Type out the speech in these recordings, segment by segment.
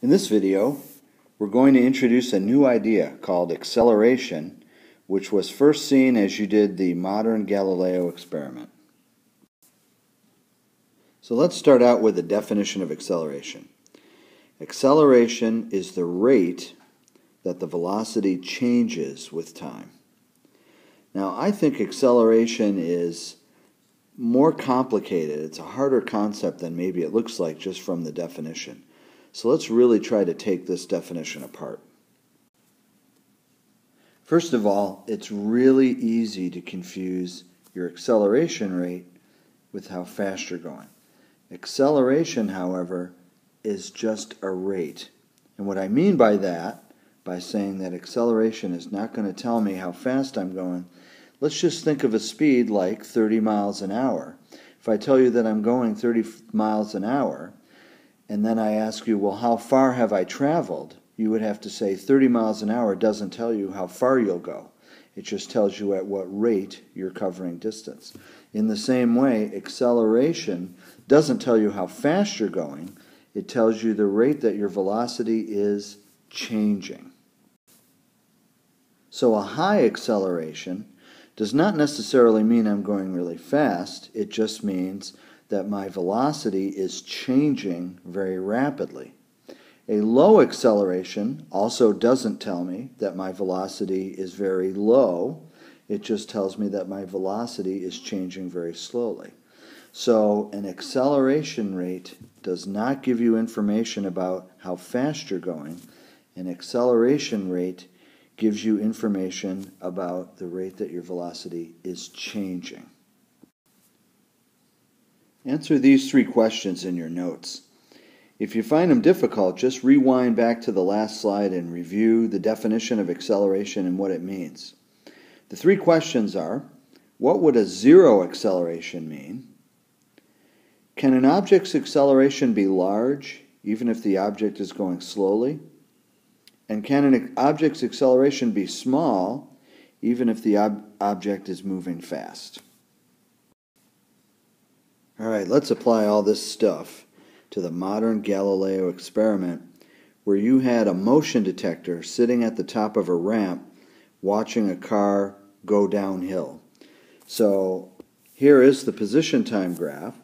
In this video, we're going to introduce a new idea called acceleration, which was first seen as you did the modern Galileo experiment. So let's start out with a definition of acceleration. Acceleration is the rate that the velocity changes with time. Now, I think acceleration is more complicated. It's a harder concept than maybe it looks like just from the definition. So let's really try to take this definition apart. First of all, it's really easy to confuse your acceleration rate with how fast you're going. Acceleration, however, is just a rate. And what I mean by that, by saying that acceleration is not going to tell me how fast I'm going, let's just think of a speed like 30 miles an hour. If I tell you that I'm going 30 miles an hour, and then I ask you, well, how far have I traveled? You would have to say 30 miles an hour doesn't tell you how far you'll go. It just tells you at what rate you're covering distance. In the same way, acceleration doesn't tell you how fast you're going. It tells you the rate that your velocity is changing. So a high acceleration does not necessarily mean I'm going really fast. It just means that my velocity is changing very rapidly. A low acceleration also doesn't tell me that my velocity is very low. It just tells me that my velocity is changing very slowly. So an acceleration rate does not give you information about how fast you're going. An acceleration rate gives you information about the rate that your velocity is changing. Answer these three questions in your notes. If you find them difficult, just rewind back to the last slide and review the definition of acceleration and what it means. The three questions are, what would a zero acceleration mean? Can an object's acceleration be large, even if the object is going slowly? And can an object's acceleration be small, even if the object is moving fast? All right, let's apply all this stuff to the modern Galileo experiment where you had a motion detector sitting at the top of a ramp watching a car go downhill. So here is the position time graph.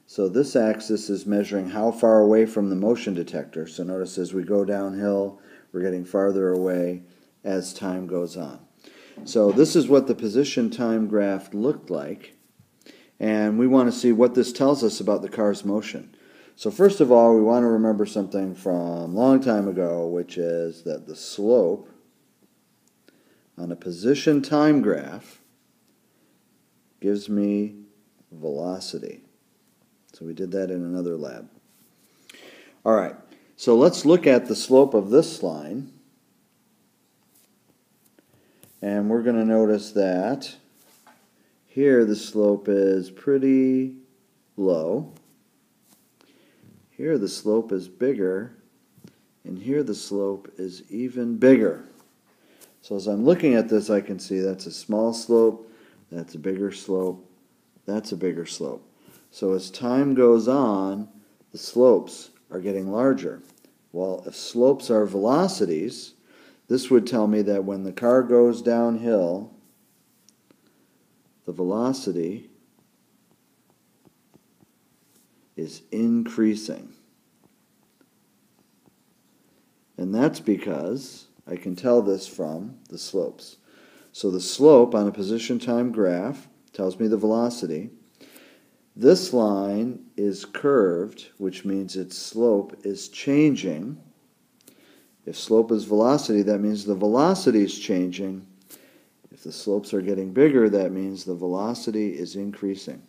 So this axis is measuring how far away from the motion detector. So notice as we go downhill, we're getting farther away as time goes on. So this is what the position time graph looked like. And we want to see what this tells us about the car's motion. So first of all, we want to remember something from a long time ago, which is that the slope on a position time graph gives me velocity. So we did that in another lab. All right, so let's look at the slope of this line. And we're going to notice that here the slope is pretty low. Here the slope is bigger. And here the slope is even bigger. So as I'm looking at this, I can see that's a small slope, that's a bigger slope, that's a bigger slope. So as time goes on, the slopes are getting larger. Well, if slopes are velocities, this would tell me that when the car goes downhill, the velocity is increasing. And that's because I can tell this from the slopes. So the slope on a position time graph tells me the velocity. This line is curved, which means its slope is changing. If slope is velocity, that means the velocity is changing. If the slopes are getting bigger, that means the velocity is increasing.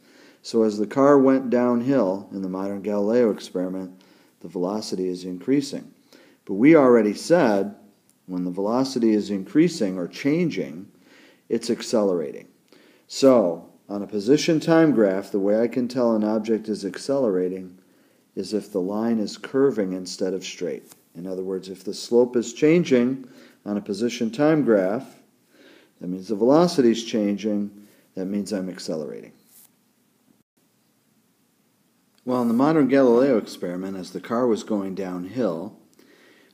So as the car went downhill in the modern Galileo experiment, the velocity is increasing. But we already said when the velocity is increasing or changing, it's accelerating. So on a position time graph, the way I can tell an object is accelerating is if the line is curving instead of straight. In other words, if the slope is changing on a position time graph, that means the velocity is changing. That means I'm accelerating. Well, in the modern Galileo experiment, as the car was going downhill,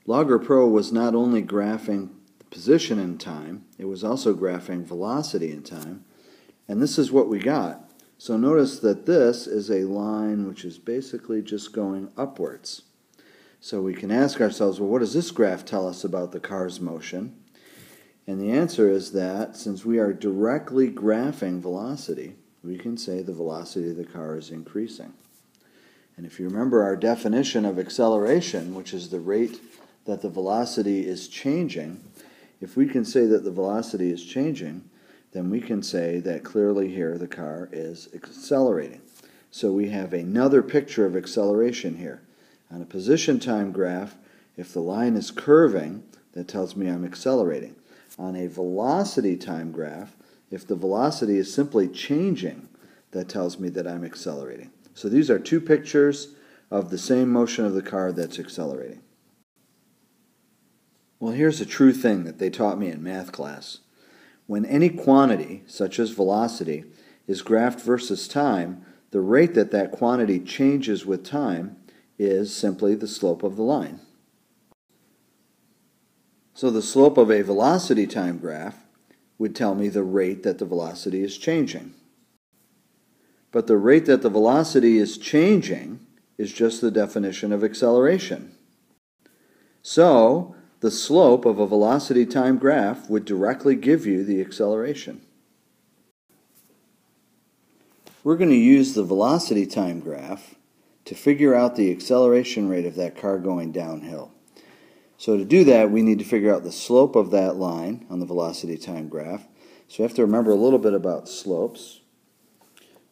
Logger Pro was not only graphing position in time, it was also graphing velocity in time. And this is what we got. So notice that this is a line which is basically just going upwards. So we can ask ourselves, well, what does this graph tell us about the car's motion? And the answer is that since we are directly graphing velocity, we can say the velocity of the car is increasing. And if you remember our definition of acceleration, which is the rate that the velocity is changing, if we can say that the velocity is changing, then we can say that clearly here the car is accelerating. So we have another picture of acceleration here. On a position time graph, if the line is curving, that tells me I'm accelerating. On a velocity time graph, if the velocity is simply changing, that tells me that I'm accelerating. So these are two pictures of the same motion of the car that's accelerating. Well, here's a true thing that they taught me in math class. When any quantity, such as velocity, is graphed versus time, the rate that that quantity changes with time is simply the slope of the line. So the slope of a velocity time graph would tell me the rate that the velocity is changing. But the rate that the velocity is changing is just the definition of acceleration. So the slope of a velocity time graph would directly give you the acceleration. We're going to use the velocity time graph to figure out the acceleration rate of that car going downhill. So to do that, we need to figure out the slope of that line on the velocity time graph. So we have to remember a little bit about slopes.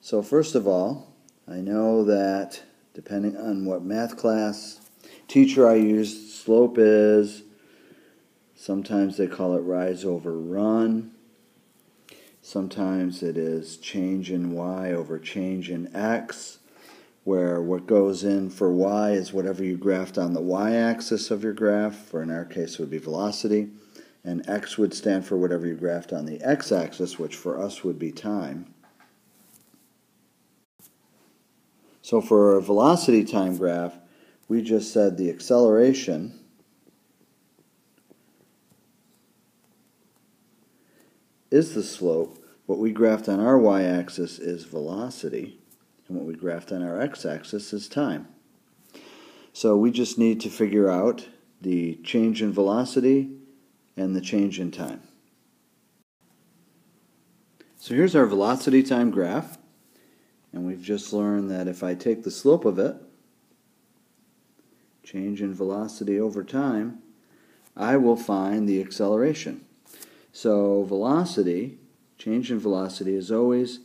So first of all, I know that depending on what math class teacher I use, slope is, sometimes they call it rise over run. Sometimes it is change in y over change in x, where what goes in for y is whatever you graphed on the y-axis of your graph, or in our case it would be velocity, and x would stand for whatever you graphed on the x-axis, which for us would be time. So for a velocity time graph, we just said the acceleration is the slope. What we graphed on our y-axis is velocity, and what we graphed on our x-axis is time. So we just need to figure out the change in velocity and the change in time. So here's our velocity time graph, and we've just learned that if I take the slope of it, change in velocity over time, I will find the acceleration. So velocity, change in velocity, is always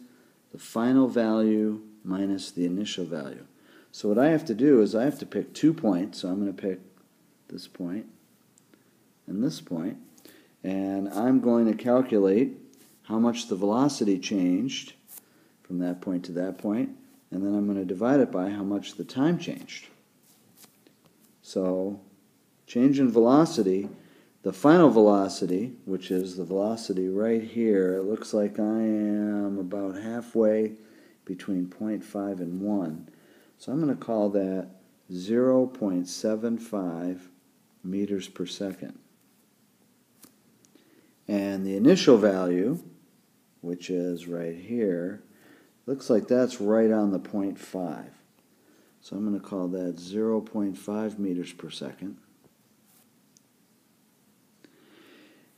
the final value minus the initial value. So what I have to do is I have to pick 2 points. So I'm going to pick this point and this point, and I'm going to calculate how much the velocity changed from that point to that point, and then I'm going to divide it by how much the time changed. So change in velocity, the final velocity, which is the velocity right here, it looks like I am about halfway between 0.5 and 1. So I'm going to call that 0.75 meters per second. And the initial value, which is right here, looks like that's right on the 0.5. So I'm going to call that 0.5 meters per second.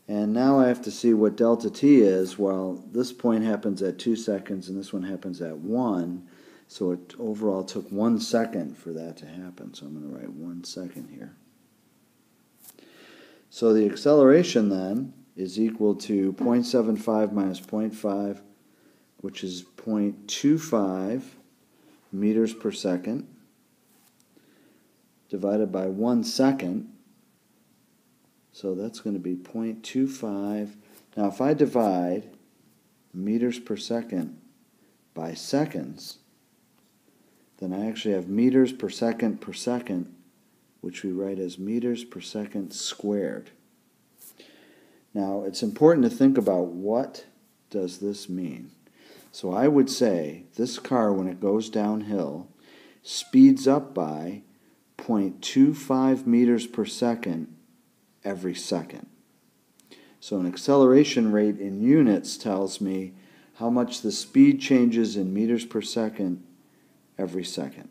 And now I have to see what delta t is. Well, this point happens at 2 seconds and this one happens at 1. So it overall took 1 second for that to happen. So I'm going to write 1 second here. So the acceleration then is equal to 0.75 minus 0.5, which is 0.25 meters per second, divided by 1 second. So that's going to be 0.25. Now if I divide meters per second by seconds, then I actually have meters per second, which we write as meters per second squared. Now it's important to think about what does this mean. So I would say this car, when it goes downhill, speeds up by 0.25 meters per second every second. So an acceleration rate in units tells me how much the speed changes in meters per second every second.